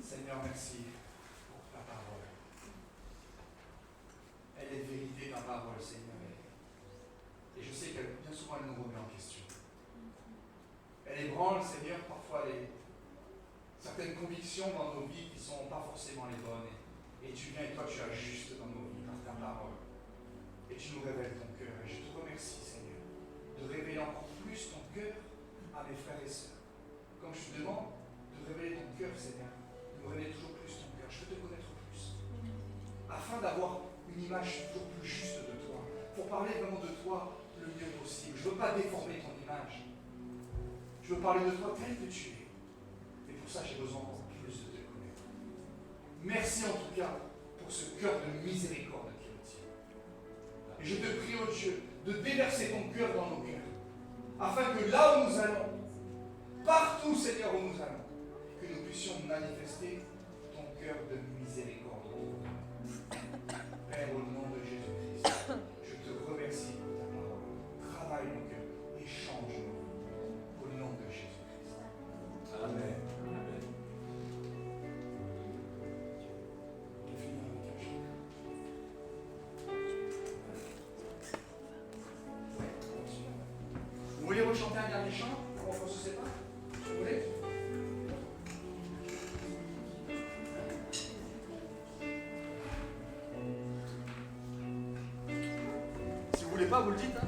Seigneur, merci pour ta parole. Elle est vérité, ta parole, Seigneur. Et je sais que bien souvent, elle nous remet en question. Elle ébranle, Seigneur, parfois certaines convictions dans nos vies qui ne sont pas forcément les bonnes. Et tu viens et toi, tu ajustes dans nos vies par ta parole. Et tu nous révèles ton cœur. Et je te remercie, Seigneur, de révéler encore plus ton cœur à mes frères et sœurs. Comme je te demande de révéler ton cœur, Seigneur, de me révéler toujours plus ton cœur. Je veux te connaître plus. Afin d'avoir une image toujours plus juste de toi. Pour parler vraiment de toi le mieux possible. Je ne veux pas déformer ton image. Je veux parler de toi tel que tu es. Et pour ça, j'ai besoin encore plus de te connaître. Merci en tout cas pour ce cœur de miséricorde qui est le tien. Et je te prie, oh Dieu, de déverser ton cœur dans nos cœurs. Afin que là où nous allons, partout, Seigneur, où nous allons, que nous puissions manifester ton cœur de miséricorde. Père, au nom de Jésus-Christ, je te remercie pour ta parole. Travaille nos cœurs et change nos vies. Au nom de Jésus-Christ. Amen. Amen. On finit avec un chant. Vous voulez rechanter un dernier chant pour qu'on ne se sépare? Vous voulez? Si vous voulez pas, vous le dites. Hein?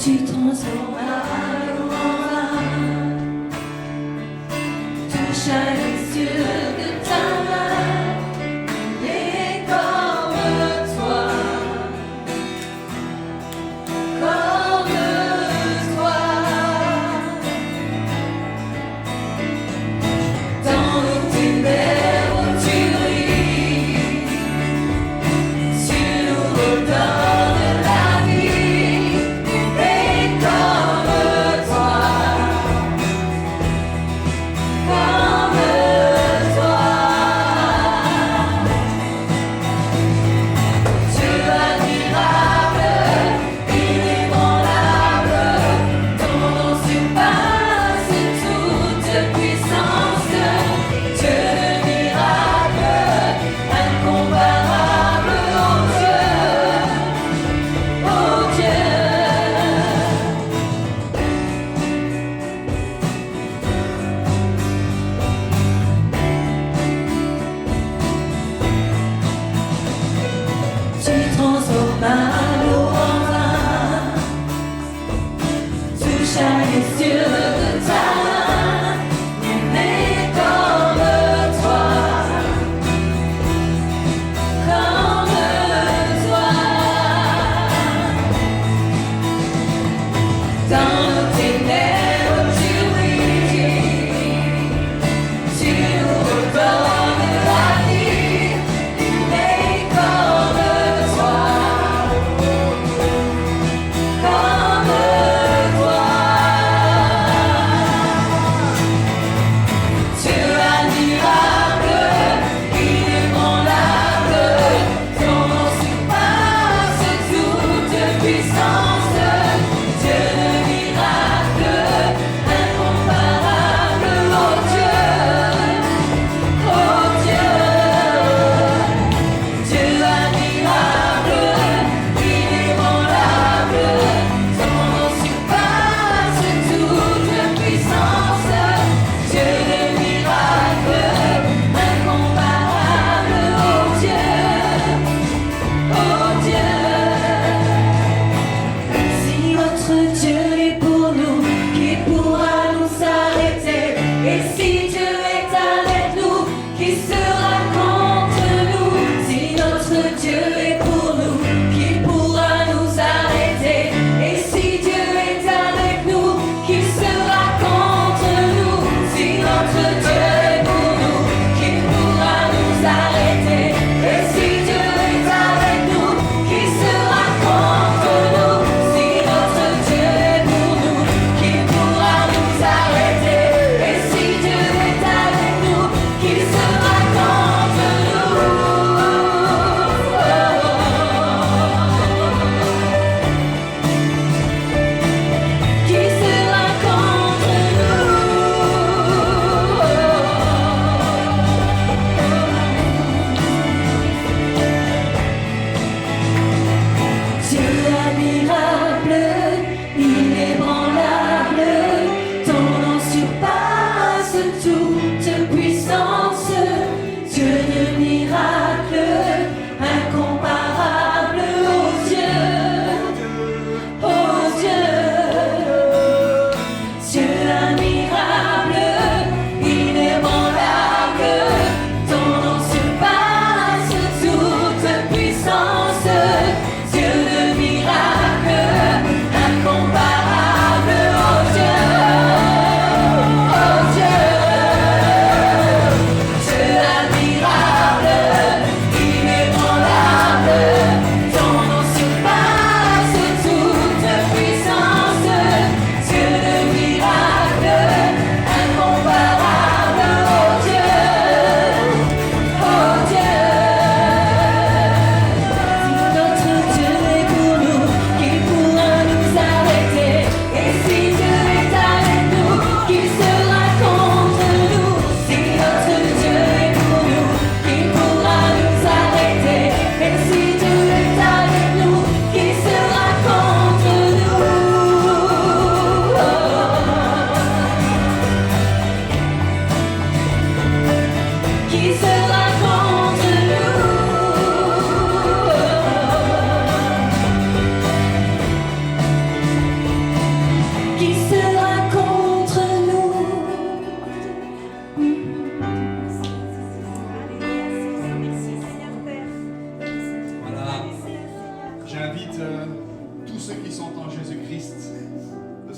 Tu transformes l'eau en vin, tu shines sur de ta main, et comme toi, dans nos ténèbres tu brilles, tu nous redonnes la vie.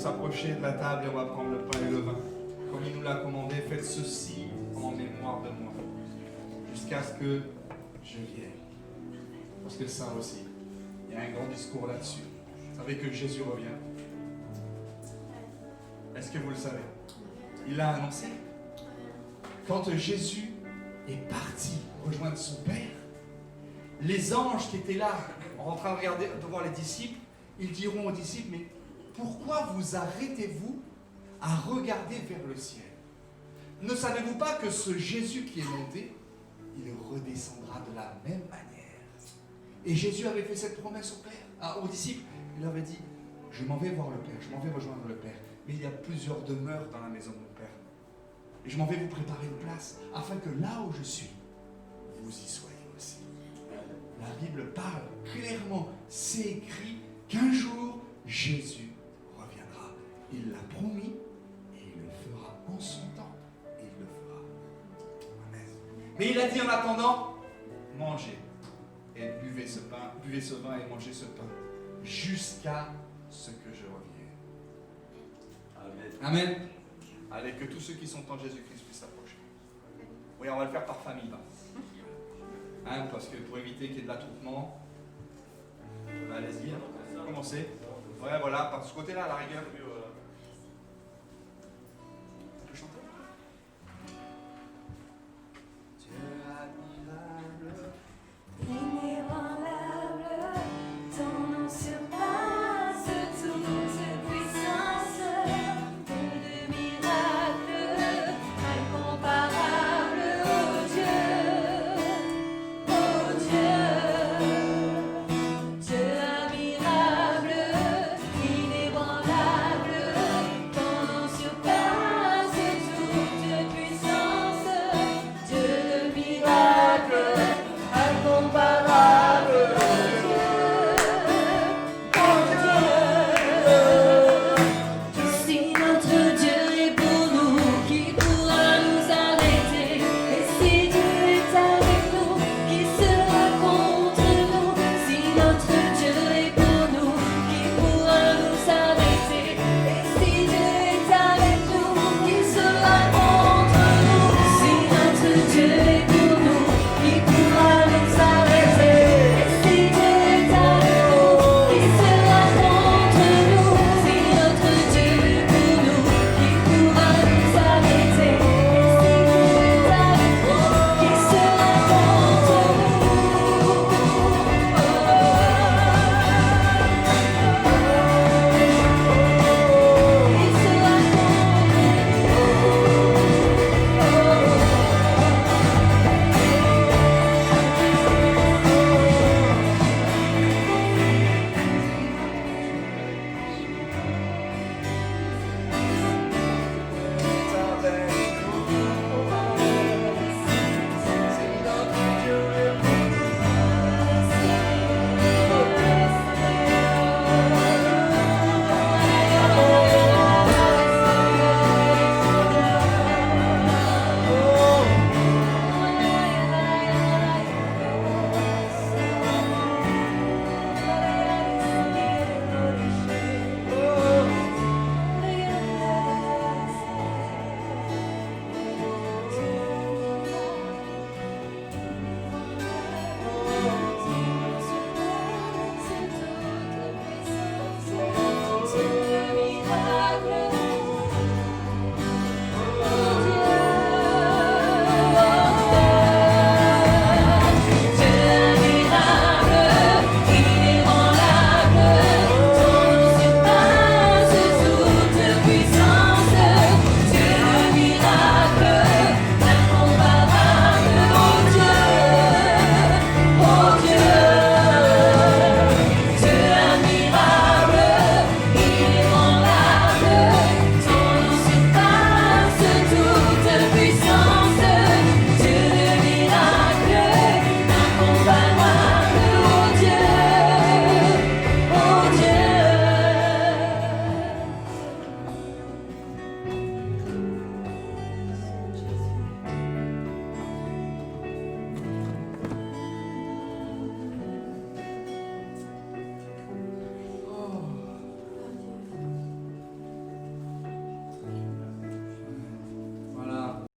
s'approcher de la table et on va prendre le pain et le vin. Comme il nous l'a commandé, faites ceci en mémoire de moi, jusqu'à ce que je vienne. Parce que ça aussi, il y a un grand discours là-dessus. Vous savez que Jésus revient. Est-ce que vous le savez? Il l'a annoncé. Quand Jésus est parti rejoindre son Père, les anges qui étaient là, en train de regarder, de voir les disciples, ils diront aux disciples, mais pourquoi vous arrêtez-vous à regarder vers le ciel? Ne savez-vous pas que ce Jésus qui est monté, il redescendra de la même manière? Et Jésus avait fait cette promesse au Père, aux disciples. Il avait dit, je m'en vais voir le Père, je m'en vais rejoindre le Père. Mais il y a plusieurs demeures dans la maison de mon Père. Et je m'en vais vous préparer une place, afin que là où je suis, vous y soyez aussi. La Bible parle clairement, c'est écrit qu'un jour, Jésus reviendra. Il l'a promis, et il le fera en son temps, et il le fera. Amen. Mais il a dit en attendant, mangez et buvez ce pain, buvez ce vin et mangez ce pain, jusqu'à ce que je revienne. Amen. Amen. Allez, que tous ceux qui sont en Jésus-Christ puissent s'approcher. Oui, on va le faire par famille, là. Hein, parce que pour éviter qu'il y ait de l'attroupement, allez-y, commencez. Ouais, voilà, par ce côté-là, à la rigueur.